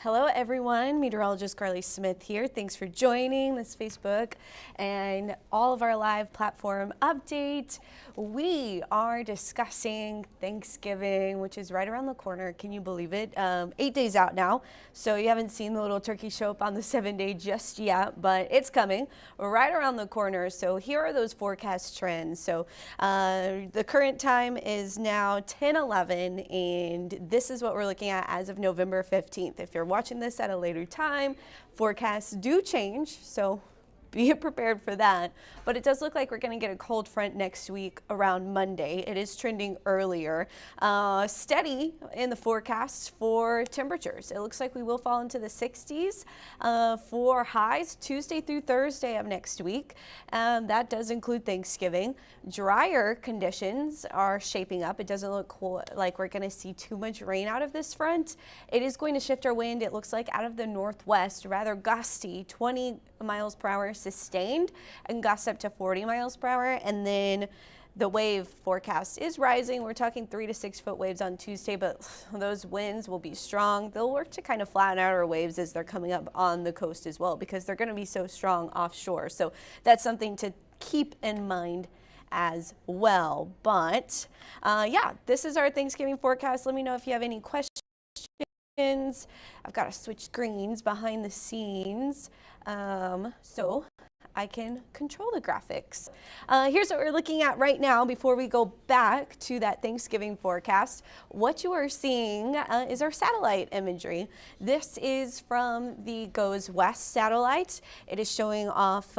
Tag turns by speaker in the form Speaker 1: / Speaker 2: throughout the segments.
Speaker 1: Hello everyone, meteorologist Carly Smith here. Thanks for joining this Facebook and all of our live platform update. We are discussing Thanksgiving, which is right around the corner. Can you believe it? 8 days out now. So you haven't seen the little turkey show up on the 7-day just yet, but it's coming right around the corner. So here are those forecast trends. So the current time is now 10:11, and this is what we're looking at as of November 15th. If you're watching this at a later time, forecasts do change, so be prepared for that. But it does look like we're going to get a cold front next week around Monday. It is trending earlier. Steady in the forecast for temperatures. It looks like we will fall into the 60s for highs Tuesday through Thursday of next week. That does include Thanksgiving. Drier conditions are shaping up. It doesn't look like we're going to see too much rain out of this front. It is going to shift our wind, it looks like, out of the northwest, rather gusty, 20 miles per hour sustained, and gusts up to 40 miles per hour. And then the wave forecast is rising. We're talking 3 to 6 foot waves on Tuesday, but those winds will be strong. They'll work to kind of flatten out our waves as they're coming up on the coast as well, because they're going to be so strong offshore. So that's something to keep in mind as well. But yeah, this is our Thanksgiving forecast. Let me know if you have any questions. I've got to switch screens behind the scenes so I can control the graphics. Here's what we're looking at right now before we go back to that Thanksgiving forecast. What you are seeing is our satellite imagery. This is from the Goes West satellite. It is showing off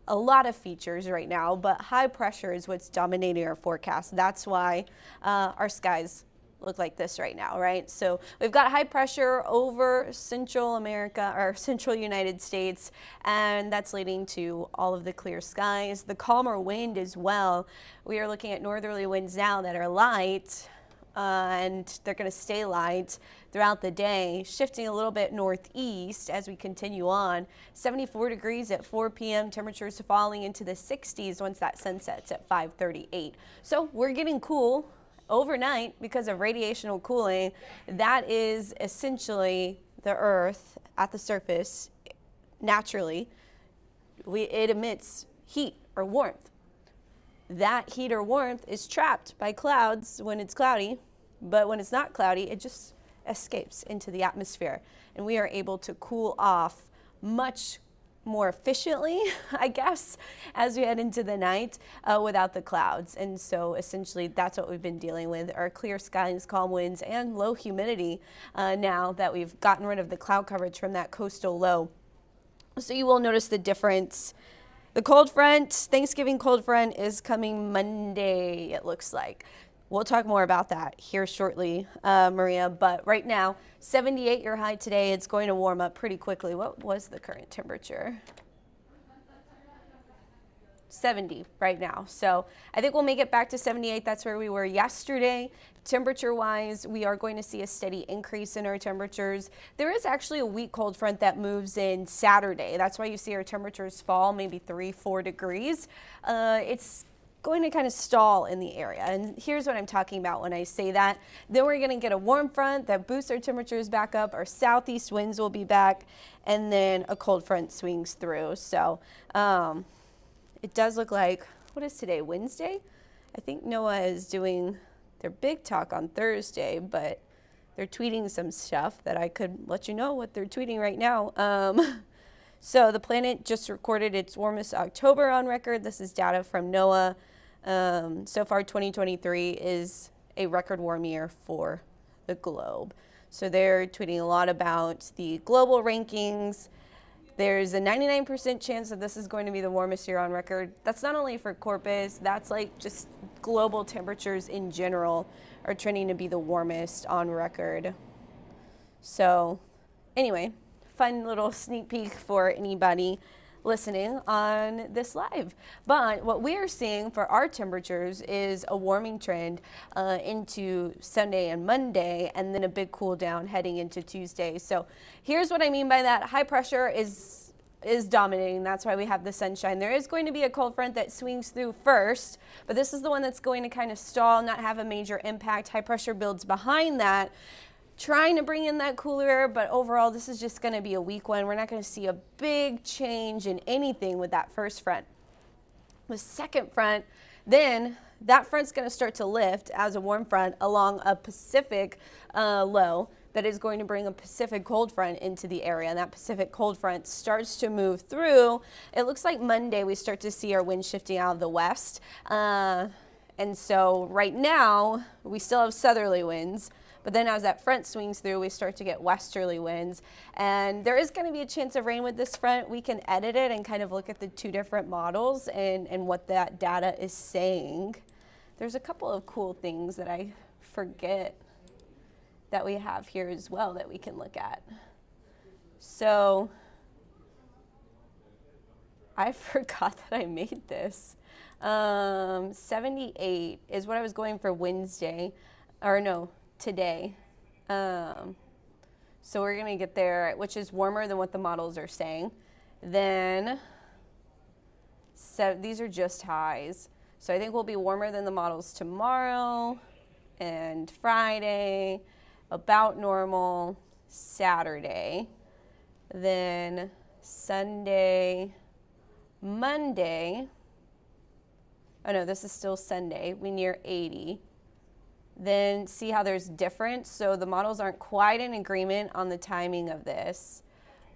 Speaker 1: a lot of features right now, but high pressure is what's dominating our forecast. That's why our skies look like this right now, right? So we've got high pressure over Central America, or Central United States, and that's leading to all of the clear skies. The calmer wind as well. We are looking at northerly winds now that are light, and they're going to stay light throughout the day, shifting a little bit northeast as we continue on. 74 degrees at 4 p.m. Temperatures falling into the 60s once that sun sets at 5:38. So we're getting cool overnight because of radiational cooling. That is essentially the Earth at the surface. Naturally, it emits heat or warmth. That heat or warmth is trapped by clouds when it's cloudy, but when it's not cloudy, it just escapes into the atmosphere, and we are able to cool off much more efficiently, I guess, as we head into the night without the clouds. And so essentially that's what we've been dealing with, are clear skies, calm winds, and low humidity now that we've gotten rid of the cloud coverage from that coastal low. So you will notice the difference. The cold front, Thanksgiving cold front, is coming Monday, it looks like. We'll talk more about that here shortly, Maria, but right now, 78 your high today. It's going to warm up pretty quickly. What was the current temperature? 70 right now. So I think we'll make it back to 78. That's where we were yesterday. Temperature-wise, we are going to see a steady increase in our temperatures. There is actually a weak cold front that moves in Saturday. That's why you see our temperatures fall maybe 3-4 degrees. It's going to kind of stall in the area. And here's what I'm talking about when I say that. Then we're going to get a warm front that boosts our temperatures back up. Our southeast winds will be back, and then a cold front swings through. So it does look like, what is today, Wednesday? I think NOAA is doing their big talk on Thursday, but they're tweeting some stuff that I could let you know what they're tweeting right now. So the planet just recorded its warmest October on record. This is data from NOAA. So far, 2023 is a record warm year for the globe. So they're tweeting a lot about the global rankings. There's a 99% chance that this is going to be the warmest year on record. That's not only for Corpus, that's like just global temperatures in general are trending to be the warmest on record. So anyway, fun little sneak peek for anybody listening on this live. But what we are seeing for our temperatures is a warming trend into Sunday and Monday, and then a big cool down heading into Tuesday. So here's what I mean by that. High pressure is dominating. That's why we have the sunshine. There is going to be a cold front that swings through first, but this is the one that's going to kind of stall, not have a major impact. High pressure builds behind that. trying to bring in that cooler air, but overall this is just going to be a weak one. We're not going to see a big change in anything with that first front. The second front, then that front's going to start to lift as a warm front along a Pacific low that is going to bring a Pacific cold front into the area, and that Pacific cold front starts to move through. It looks like Monday we start to see our wind shifting out of the west, and so right now we still have southerly winds, but then as that front swings through, we start to get westerly winds, and there is going to be a chance of rain with this front. We can edit it and kind of look at the two different models and what that data is saying. There's a couple of cool things that I forget that we have here as well that we can look at. So I forgot that I made this. 78 is what I was going for Wednesday, or no, today. So we're gonna get there, which is warmer than what the models are saying. Then, so these are just highs. So I think we'll be warmer than the models tomorrow and Friday, about normal Saturday, then Sunday, Monday, oh no, this is still Sunday, we near 80. Then see how there's difference. So the models aren't quite in agreement on the timing of this,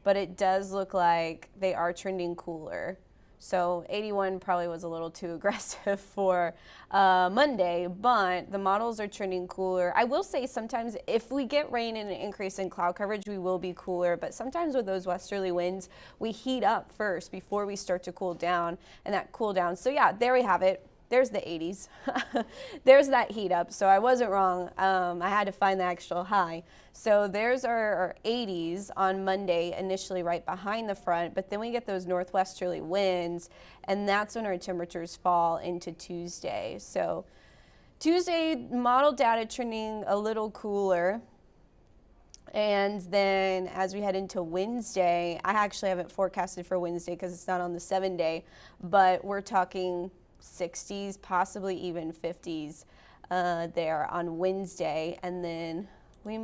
Speaker 1: but it does look like they are trending cooler. So 81 probably was a little too aggressive for Monday, but the models are trending cooler. I will say sometimes if we get rain and an increase in cloud coverage, we will be cooler, but sometimes with those westerly winds, we heat up first before we start to cool down, and that cool down. So yeah, there we have it. There's the 80s. There's that heat up. So I wasn't wrong. I had to find the actual high. So there's our 80s on Monday, initially right behind the front, but then we get those northwesterly winds, and that's when our temperatures fall into Tuesday. So Tuesday, model data trending a little cooler. And then as we head into Wednesday, I actually haven't forecasted for Wednesday because it's not on the 7-day, but we're talking 60s, possibly even 50s there on Wednesday, and then we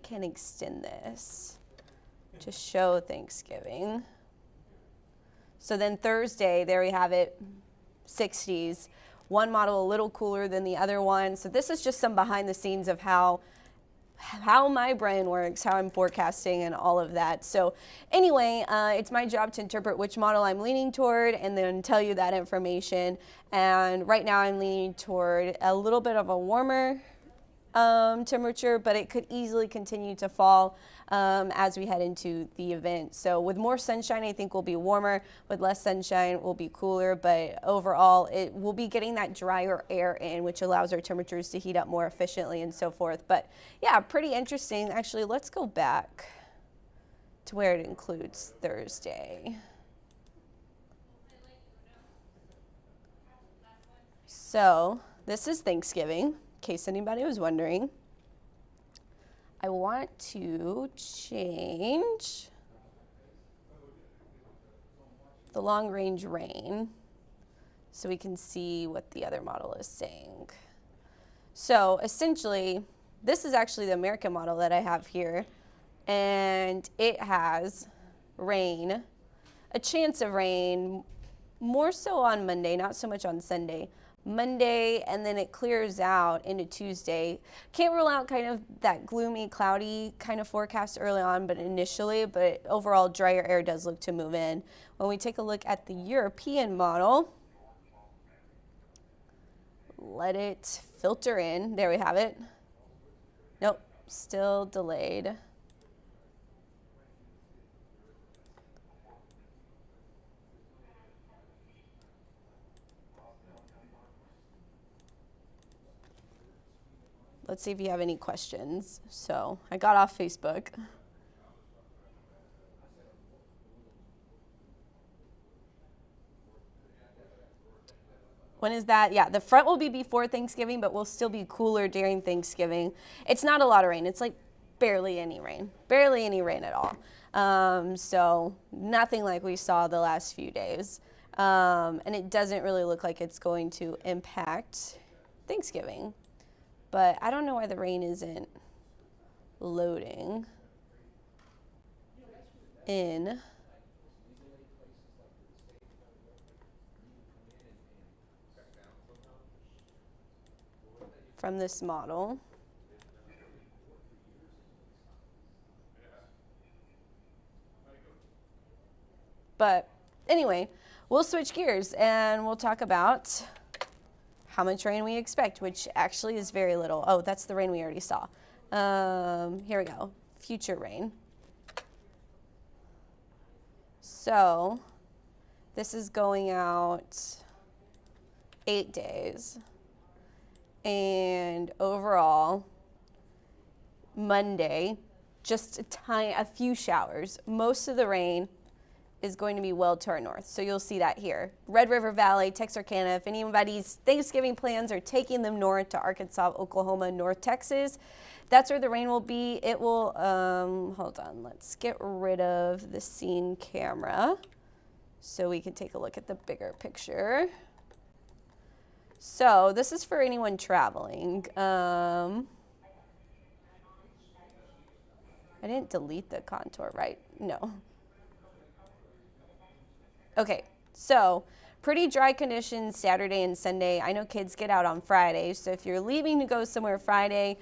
Speaker 1: can extend this to show Thanksgiving. So then Thursday, there we have it, 60s. One model a little cooler than the other one. So this is just some behind the scenes of how my brain works, how I'm forecasting and all of that. So anyway, it's my job to interpret which model I'm leaning toward and then tell you that information. And right now I'm leaning toward a little bit of a warmer temperature, but it could easily continue to fall as we head into the event. So with more sunshine, I think we'll be warmer. With less sunshine, we'll be cooler, but overall, it will be getting that drier air in, which allows our temperatures to heat up more efficiently and so forth. But yeah, pretty interesting. Actually, let's go back to where it includes Thursday. So this is Thanksgiving, in case anybody was wondering. I want to change the long range rain so we can see what the other model is saying. So essentially, this is actually the American model that I have here, and it has rain, a chance of rain, more so on Monday, not so much on Sunday. Monday, and then it clears out into Tuesday. Can't rule out kind of that gloomy, cloudy kind of forecast early on, but overall drier air does look to move in. When we take a look at the European model, let it filter in. There we have it. Nope, still delayed. Let's see if you have any questions. So I got off Facebook. When is that? Yeah, the front will be before Thanksgiving, but we'll still be cooler during Thanksgiving. It's not a lot of rain. It's like barely any rain at all. So nothing like we saw the last few days. And it doesn't really look like it's going to impact Thanksgiving. But I don't know why the rain isn't loading in from this model. But anyway, we'll switch gears and we'll talk about how much rain we expect, which actually is very little. Oh, that's the rain we already saw. Here we go, future rain. So this is going out 8 days. And overall, Monday, just a few showers. Most of the rain is going to be well to our north. So you'll see that here. Red River Valley, Texarkana, if anybody's Thanksgiving plans are taking them north to Arkansas, Oklahoma, North Texas, that's where the rain will be. It will, hold on, let's get rid of the scene camera so we can take a look at the bigger picture. So this is for anyone traveling. I didn't delete the contour, right? No. Okay, so pretty dry conditions Saturday and Sunday. I know kids get out on Friday, so if you're leaving to go somewhere Friday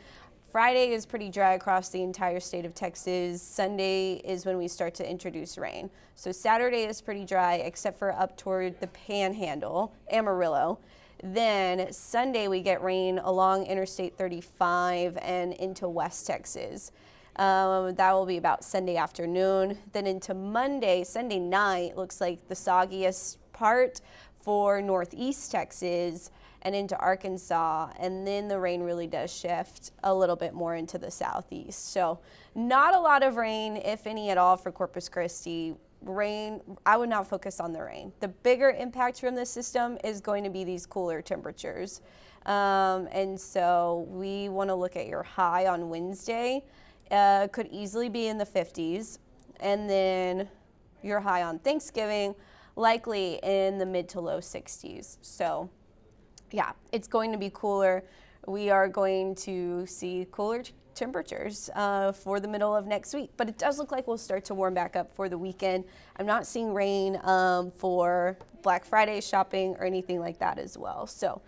Speaker 1: is pretty dry across the entire state of Texas. Sunday is when we start to introduce rain. So Saturday is pretty dry except for up toward the Panhandle, Amarillo. Then Sunday we get rain along Interstate 35 and into West Texas. That will be about Sunday afternoon. Then into Monday, Sunday night looks like the soggiest part for Northeast Texas and into Arkansas, and then the rain really does shift a little bit more into the southeast. So not a lot of rain, if any at all, for Corpus Christi. Rain, I would not focus on the rain. The bigger impact from this system is going to be these cooler temperatures. And so we want to look at your high on Wednesday. Could easily be in the 50s. And then your high on Thanksgiving, likely in the mid to low 60s. So yeah, it's going to be cooler. We are going to see cooler temperatures for the middle of next week, but it does look like we'll start to warm back up for the weekend. I'm not seeing rain for Black Friday shopping or anything like that as well. So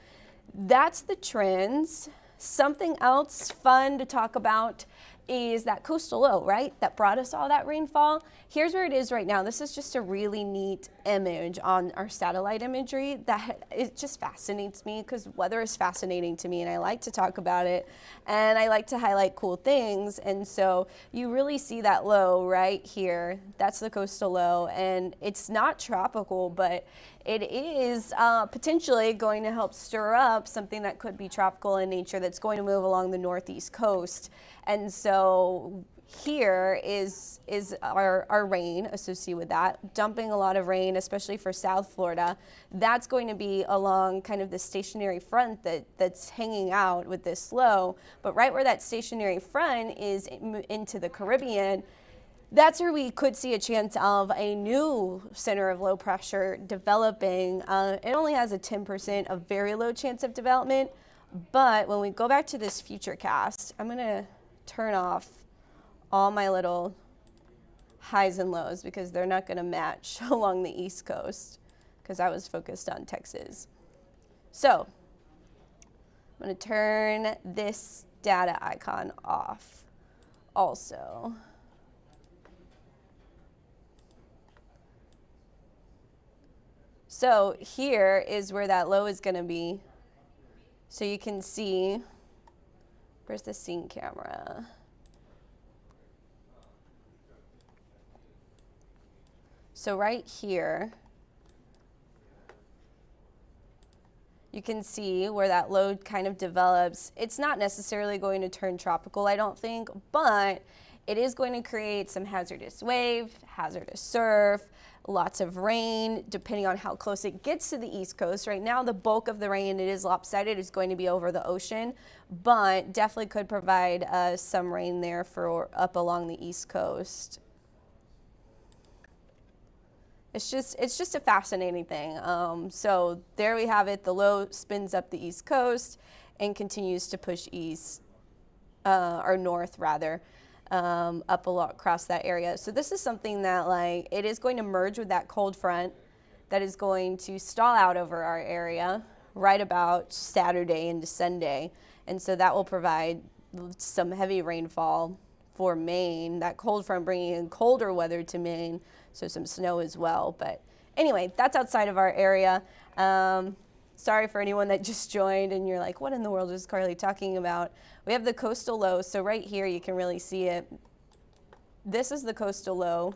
Speaker 1: that's the trends. Something else fun to talk about is that coastal low, right? That brought us all that rainfall. Here's where it is right now. This is just a really neat image on our satellite imagery that it just fascinates me because weather is fascinating to me and I like to talk about it and I like to highlight cool things. And so you really see that low right here. That's the coastal low, and it's not tropical, but it is potentially going to help stir up something that could be tropical in nature that's going to move along the northeast coast. And so here is our rain associated with that, dumping a lot of rain, especially for South Florida. That's going to be along kind of the stationary front that's hanging out with this low. But right where that stationary front is into the Caribbean, that's where we could see a chance of a new center of low pressure developing. It only has a 10% of very low chance of development. But when we go back to this future cast, I'm going to turn off all my little highs and lows because they're not going to match along the East Coast because I was focused on Texas. So I'm going to turn this data icon off also. So here is where that low is going to be. So you can see, where's the scene camera? So right here, you can see where that low kind of develops. It's not necessarily going to turn tropical, I don't think, but it is going to create some hazardous wave, hazardous surf, lots of rain, depending on how close it gets to the East Coast. Right now, the bulk of the rain, it is lopsided, is going to be over the ocean, but definitely could provide some rain there for up along the East Coast. It's just a fascinating thing. So there we have it. The low spins up the East Coast and continues to push east. or north rather, up a lot across that area. So this is something that like it is going to merge with that cold front that is going to stall out over our area right about Saturday into Sunday. And so that will provide some heavy rainfall for Maine, that cold front bringing in colder weather to Maine, so some snow as well. But anyway, that's outside of our area. Sorry for anyone that just joined and you're like, what in the world is Carly talking about? We have the coastal low, so right here you can really see it. This is the coastal low.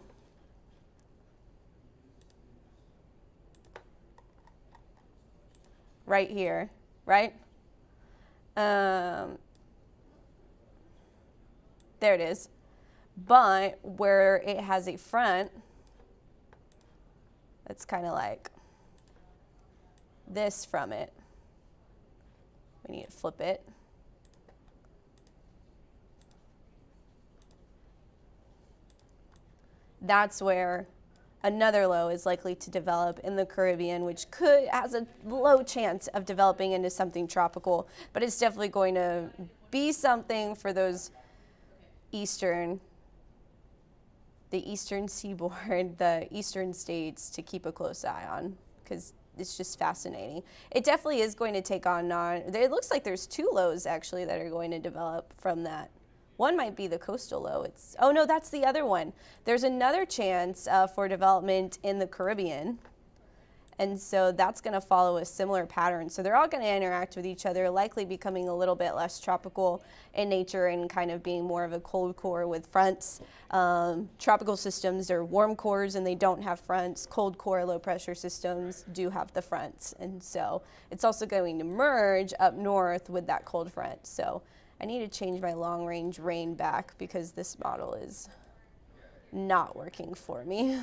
Speaker 1: Right here, right? There it is. But where it has a front, that's kind of like this from it. We need to flip it. That's where another low is likely to develop in the Caribbean, which has a low chance of developing into something tropical, but it's definitely going to be something for those the eastern seaboard, the eastern states to keep a close eye on, because it's just fascinating. It definitely is going to take on, it looks like there's two lows actually that are going to develop from that. One might be the coastal low. Oh no, that's the other one. There's another chance for development in the Caribbean. And so that's going to follow a similar pattern. So they're all going to interact with each other, likely becoming a little bit less tropical in nature and kind of being more of a cold core with fronts. Tropical systems are warm cores and they don't have fronts. Cold core, low pressure systems do have the fronts. And so it's also going to merge up north with that cold front. So I need to change my long range rain back because this model is not working for me.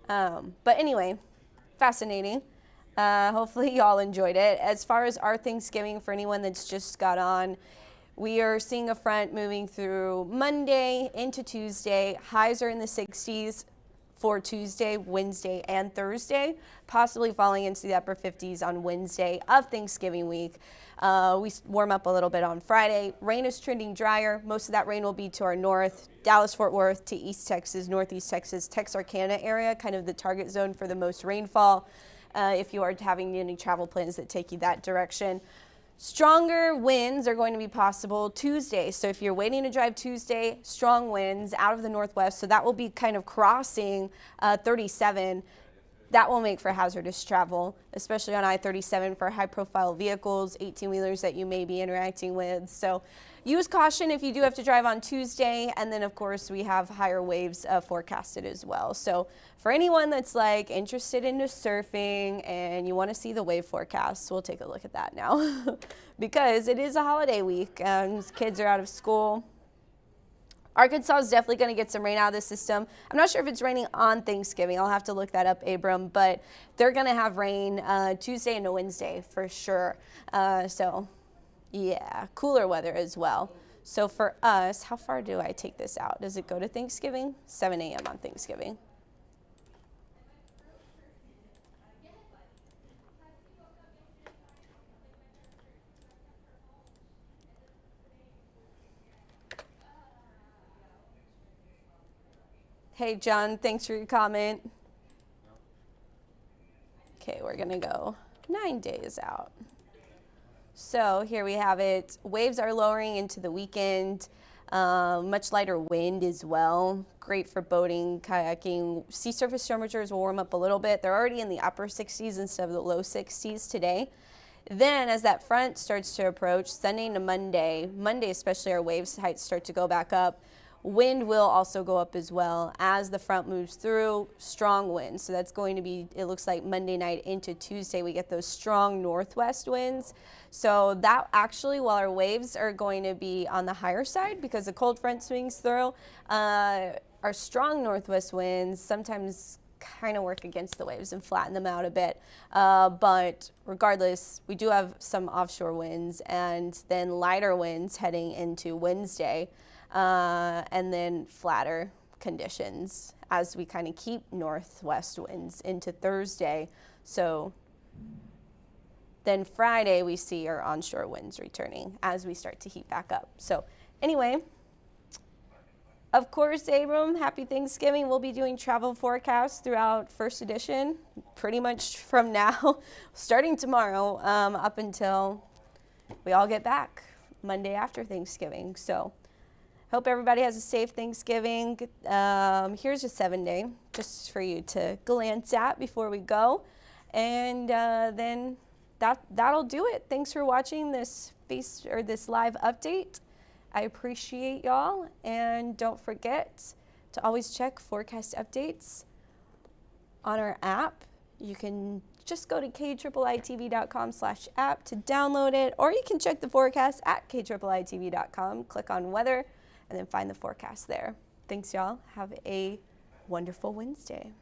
Speaker 1: But anyway, fascinating. Hopefully y'all enjoyed it. As far as our Thanksgiving, for anyone that's just got on, we are seeing a front moving through Monday into Tuesday. Highs are in the 60s for Tuesday, Wednesday, and Thursday, possibly falling into the upper 50s on Wednesday of Thanksgiving week. We warm up a little bit on Friday. Rain is trending drier. Most of that rain will be to our north, Dallas-Fort Worth to East Texas, Northeast Texas, Texarkana area, kind of the target zone for the most rainfall if you are having any travel plans that take you that direction. Stronger winds are going to be possible Tuesday. So if you're waiting to drive Tuesday, strong winds out of the northwest. So that will be kind of crossing 37. That will make for hazardous travel, especially on I-37 for high-profile vehicles, 18-wheelers that you may be interacting with. So use caution if you do have to drive on Tuesday. And then, of course, we have higher waves forecasted as well. So for anyone that's like interested into surfing and you want to see the wave forecast, we'll take a look at that now because it is a holiday week and kids are out of school. Arkansas is definitely going to get some rain out of the system. I'm not sure if it's raining on Thanksgiving. I'll have to look that up, Abram, but they're going to have rain Tuesday into Wednesday for sure. So yeah, cooler weather as well. So for us, how far do I take this out? Does it go to Thanksgiving? 7 a.m. on Thanksgiving. Hey, John, thanks for your comment. Okay, we're going to go 9 days out. So here we have it. Waves are lowering into the weekend. Much lighter wind as well. Great for boating, kayaking. Sea surface temperatures will warm up a little bit. They're already in the upper 60s instead of the low 60s today. Then as that front starts to approach, Sunday to Monday especially, our wave heights start to go back up. Wind will also go up as well as the front moves through. Strong winds. So that's going to be, it looks like Monday night into Tuesday, we get those strong northwest winds. So that actually, while our waves are going to be on the higher side because the cold front swings through, our strong northwest winds sometimes kind of work against the waves and flatten them out a bit. But regardless, we do have some offshore winds and then lighter winds heading into Wednesday. And then flatter conditions as we kind of keep northwest winds into Thursday. So Then Friday, we see our onshore winds returning as we start to heat back up. So anyway, of course, Abram, happy Thanksgiving. We'll be doing travel forecasts throughout First Edition, pretty much from now, starting tomorrow, up until we all get back Monday after Thanksgiving. So hope everybody has a safe Thanksgiving. Here's a 7-day just for you to glance at before we go. And then that'll do it. Thanks for watching this live update. I appreciate y'all, and don't forget to always check forecast updates on our app. You can just go to kiiitv.com/app to download it, or you can check the forecast at kiiitv.com, click on weather, and then find the forecast there. Thanks, y'all. Have a wonderful Wednesday.